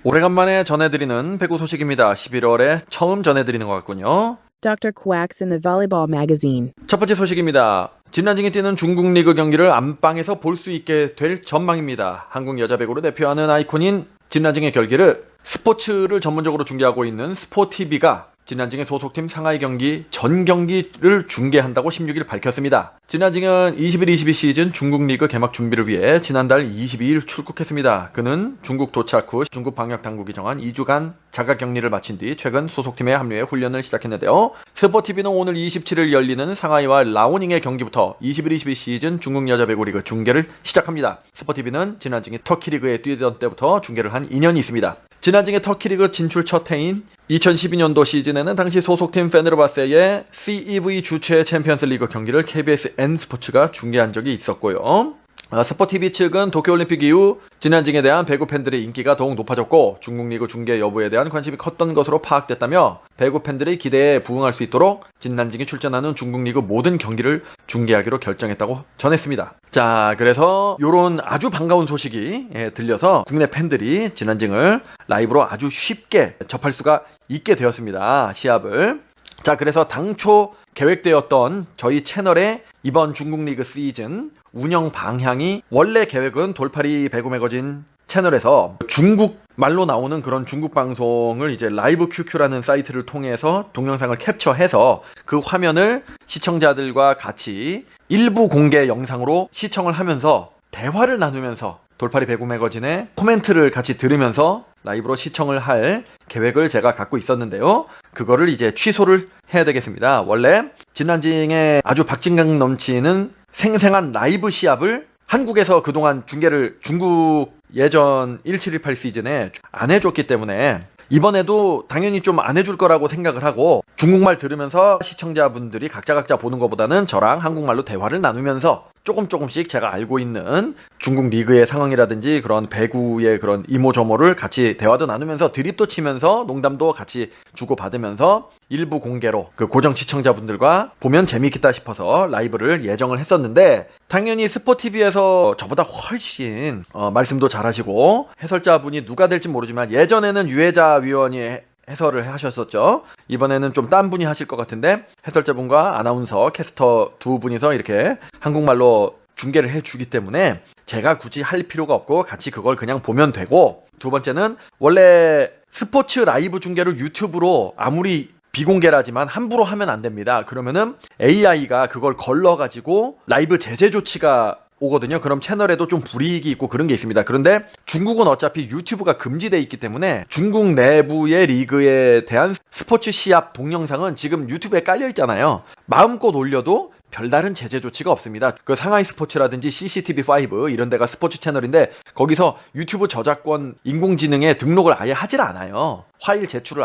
오래간만에 전해드리는 배구 소식입니다. 11월에 처음 전해드리는 것 같군요. Dr. Quacks in the Volleyball Magazine. 첫 번째 소식입니다. 진란징이 뛰는 중국 리그 경기를 안방에서 볼 수 있게 될 전망입니다. 한국 여자 배구를 대표하는 아이콘인 진란징의 경기를 스포츠를 전문적으로 중계하고 있는 스포티비가 진란징의 소속팀 상하이 경기 전 경기를 중계한다고 16일 밝혔습니다. 진란징은 21-22 시즌 중국 리그 개막 준비를 위해 지난달 22일 출국했습니다. 그는 중국 도착 후 중국 방역 당국이 정한 2주간 자가 격리를 마친 뒤 최근 소속팀에 합류해 훈련을 시작했는데요. 스포티비는 오늘 27일 열리는 상하이와 라오닝의 경기부터 21-22 시즌 중국 여자 배구 리그 중계를 시작합니다. 스포티비는 진란징이 터키 리그에 뛰던 때부터 중계를 한 2년이 있습니다. 진란징의 터키리그 진출 첫 해인 2012년도 시즌에는 당시 소속팀 페네르바세의 CEV 주최 챔피언스리그 경기를 KBS N스포츠가 중계한 적이 있었고요. 스포티비 측은 도쿄올림픽 이후 진란징에 대한 배구 팬들의 인기가 더욱 높아졌고 중국 리그 중계 여부에 대한 관심이 컸던 것으로 파악됐다며 배구 팬들의 기대에 부응할 수 있도록 진란징이 출전하는 중국 리그 모든 경기를 중계하기로 결정했다고 전했습니다. 자, 그래서 요런 아주 반가운 소식이 들려서 국내 팬들이 진란징을 라이브로 아주 쉽게 접할 수가 있게 되었습니다. 시합을. 자, 그래서 당초 계획되었던 저희 채널의 이번 중국 리그 시즌 운영 방향이 원래 계획은 돌팔이 배구 매거진 채널에서 중국 말로 나오는 그런 중국 방송을 이제 라이브 QQ라는 사이트를 통해서 동영상을 캡처해서 그 화면을 시청자들과 같이 일부 공개 영상으로 시청을 하면서 대화를 나누면서 돌팔이 배구 매거진의 코멘트를 같이 들으면서 라이브로 시청을 할 계획을 제가 갖고 있었는데요. 그거를 이제 취소를 해야 되겠습니다. 원래 진란징의 아주 박진감 넘치는 생생한 라이브 시합을 한국에서 그동안 중계를 중국 예전 1718 시즌에 안 해줬기 때문에 이번에도 당연히 좀 안 해줄 거라고 생각을 하고 중국말 들으면서 시청자분들이 각자 보는 것보다는 저랑 한국말로 대화를 나누면서 조금씩 제가 알고 있는 중국 리그의 상황이라든지 그런 배구의 그런 이모저모를 같이 대화도 나누면서 드립도 치면서 농담도 같이 주고받으면서 일부 공개로 그 고정 시청자분들과 보면 재미있겠다 싶어서 라이브를 예정을 했었는데 당연히 스포티비에서 저보다 훨씬 말씀도 잘하시고 해설자분이 누가 될지 모르지만 예전에는 유혜자 위원이 해설을 하셨었죠. 이번에는 좀 딴 분이 하실 것 같은데 해설자분과 아나운서, 캐스터 두 분이서 이렇게 한국말로 중계를 해주기 때문에 제가 굳이 할 필요가 없고 같이 그걸 그냥 보면 되고, 두 번째는 원래 스포츠 라이브 중계를 유튜브로 아무리 비공개라지만 함부로 하면 안 됩니다. 그러면은 AI가 그걸 걸러가지고 라이브 제재 조치가 오거든요. 그럼 채널에도 좀 불이익이 있고 그런 게 있습니다. 그런데 중국은 어차피 유튜브가 금지돼 있기 때문에 중국 내부의 리그에 대한 스포츠 시합 동영상은 지금 유튜브에 깔려 있잖아요. 마음껏 올려도 별다른 제재 조치가 없습니다. 그 상하이 스포츠라든지 CCTV5 이런 데가 스포츠 채널인데 거기서 유튜브 저작권 인공지능에 등록을 아예 하질 않아요. 파일 제출을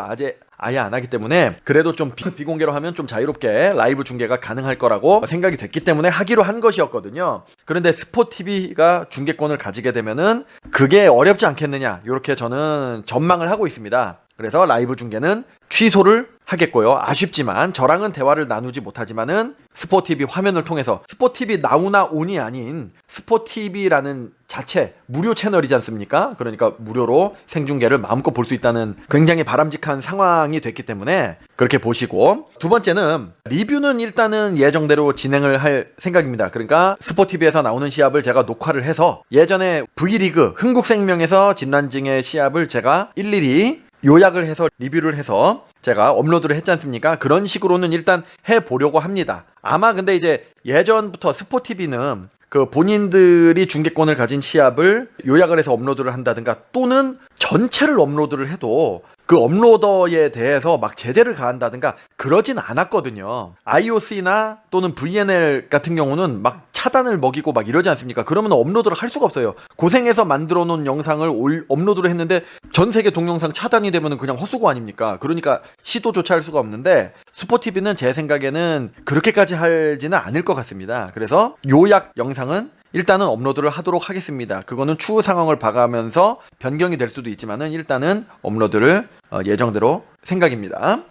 아예 안 하기 때문에 그래도 좀 비공개로 하면 좀 자유롭게 라이브 중계가 가능할 거라고 생각이 됐기 때문에 하기로 한 것이었거든요. 그런데 스포티비가 중계권을 가지게 되면은 그게 어렵지 않겠느냐, 이렇게 저는 전망을 하고 있습니다. 그래서 라이브 중계는 취소를 하겠고요. 아쉽지만 저랑은 대화를 나누지 못하지만은 스포티비 화면을 통해서, 스포티비 나우나 온이 아닌 스포티비라는 자체 무료 채널이지 않습니까? 그러니까 무료로 생중계를 마음껏 볼 수 있다는 굉장히 바람직한 상황이 됐기 때문에 그렇게 보시고, 두 번째는 리뷰는 일단은 예정대로 진행을 할 생각입니다. 그러니까 스포티비에서 나오는 시합을 제가 녹화를 해서 예전에 V리그 흥국생명에서 진란징의 시합을 제가 일일이 요약을 해서 리뷰를 해서 제가 업로드를 했지 않습니까? 그런 식으로는 일단 해보려고 합니다. 아마 근데 이제 예전부터 스포티비는 그 본인들이 중계권을 가진 시합을 요약을 해서 업로드를 한다든가 또는 전체를 업로드를 해도 그 업로더에 대해서 막 제재를 가한다든가 그러진 않았거든요. IOC나 또는 VNL 같은 경우는 막 차단을 먹이고 막 이러지 않습니까? 그러면 업로드를 할 수가 없어요. 고생해서 만들어 놓은 영상을 업로드를 했는데 전 세계 동영상 차단이 되면 그냥 헛수고 아닙니까? 그러니까 시도조차 할 수가 없는데 스포티비는 제 생각에는 그렇게까지 하지는 않을 것 같습니다. 그래서 요약 영상은 일단은 업로드를 하도록 하겠습니다. 그거는 추후 상황을 봐가면서 변경이 될 수도 있지만은 일단은 업로드를 예정대로 생각입니다.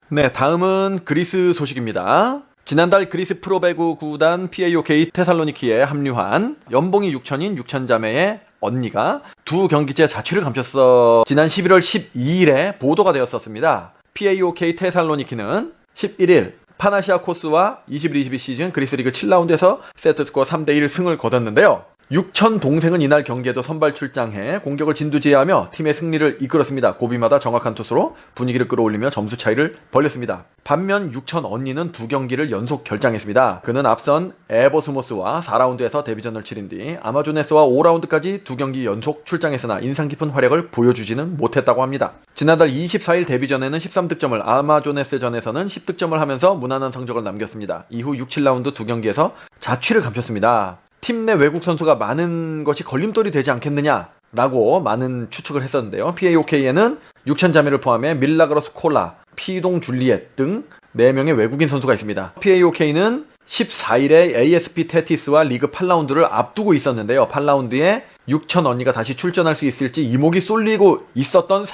네, 다음은 그리스 소식입니다. 지난달 그리스 프로배구 구단 PAOK 테살로니키에 합류한 연봉이 6천인 6천자매의 언니가 두 경기째 자취를 감췄어. 지난 11월 12일에 보도가 되었었습니다. PAOK 테살로니키는 11일 파나시아코스와 21-22 시즌 그리스 리그 7라운드에서 세트스코어 3대1 승을 거뒀는데요. 6천 동생은 이날 경기에도 선발 출장해 공격을 진두지휘하며 팀의 승리를 이끌었습니다. 고비마다 정확한 투수로 분위기를 끌어올리며 점수 차이를 벌렸습니다. 반면 6천 언니는 두 경기를 연속 결장했습니다. 그는 앞선 에버스모스와 4라운드에서 데뷔전을 치른 뒤 아마조네스와 5라운드까지 두 경기 연속 출장했으나 인상 깊은 활약을 보여주지는 못했다고 합니다. 지난달 24일 데뷔전에는 13득점을, 아마조네스전에서는 10득점을 하면서 무난한 성적을 남겼습니다. 이후 6, 7라운드 두 경기에서 자취를 감췄습니다. 팀 내 외국 선수가 많은 것이 걸림돌이 되지 않겠느냐라고 많은 추측을 했었는데요. PAOK에는 6천 자매를 포함해 밀라그로스 콜라, 피동 줄리엣 등 4명의 외국인 선수가 있습니다. PAOK는 14일에 ASP 테티스와 리그 8라운드를 앞두고 있었는데요. 8라운드에 6천 언니가 다시 출전할 수 있을지 이목이 쏠리고 있었던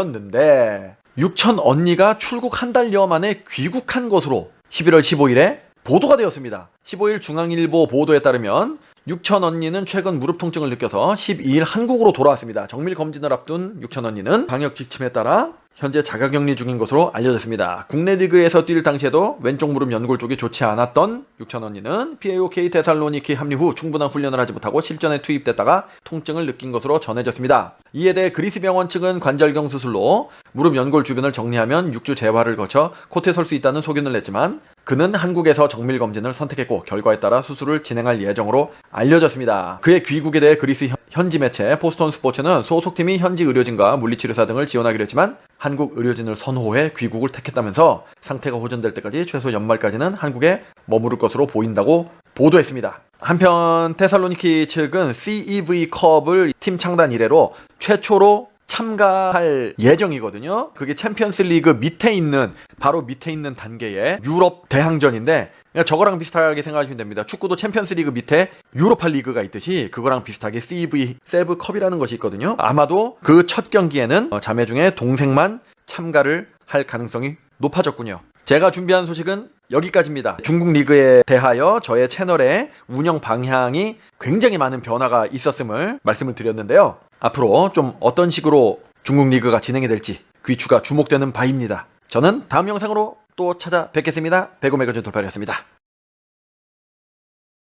상황이었는데 6천 언니가 출국 한 달여 만에 귀국한 것으로 11월 15일에 보도가 되었습니다. 15일 중앙일보 보도에 따르면 6천 언니는 최근 무릎 통증을 느껴서 12일 한국으로 돌아왔습니다. 정밀 검진을 앞둔 6천 언니는 방역 지침에 따라 현재 자가격리 중인 것으로 알려졌습니다. 국내 리그에서 뛸 당시에도 왼쪽 무릎 연골 쪽이 좋지 않았던 6천 언니는 PAOK 테살로니키 합류 후 충분한 훈련을 하지 못하고 실전에 투입됐다가 통증을 느낀 것으로 전해졌습니다. 이에 대해 그리스 병원 측은 관절경 수술로 무릎 연골 주변을 정리하면 6주 재활을 거쳐 코트에 설 수 있다는 소견을 냈지만 그는 한국에서 정밀 검진을 선택했고 결과에 따라 수술을 진행할 예정으로 알려졌습니다. 그의 귀국에 대해 그리스 현지 매체 보스턴 스포츠는 소속팀이 현지 의료진과 물리치료사 등을 지원하기로 했지만 한국 의료진을 선호해 귀국을 택했다면서 상태가 호전될 때까지 최소 연말까지는 한국에 머무를 것으로 보인다고 보도했습니다. 한편 테살로니키 측은 CEV컵을 팀 창단 이래로 최초로 참가할 예정이거든요. 그게 챔피언스 리그 밑에 있는 바로 밑에 있는 단계의 유럽 대항전인데 그냥 저거랑 비슷하게 생각하시면 됩니다. 축구도 챔피언스 리그 밑에 유로파 리그가 있듯이 그거랑 비슷하게 CEV 세브컵이라는 것이 있거든요. 아마도 그 첫 경기에는 자매 중에 동생만 참가를 할 가능성이 높아졌군요. 제가 준비한 소식은 여기까지입니다. 중국 리그에 대하여 저의 채널의 운영 방향이 굉장히 많은 변화가 있었음을 말씀을 드렸는데요. 앞으로 좀 어떤 식으로 중국 리그가 진행이 될지 귀추가 주목되는 바입니다. 저는 다음 영상으로 또 찾아뵙겠습니다. 배구 매거진 돌팔이었습니다.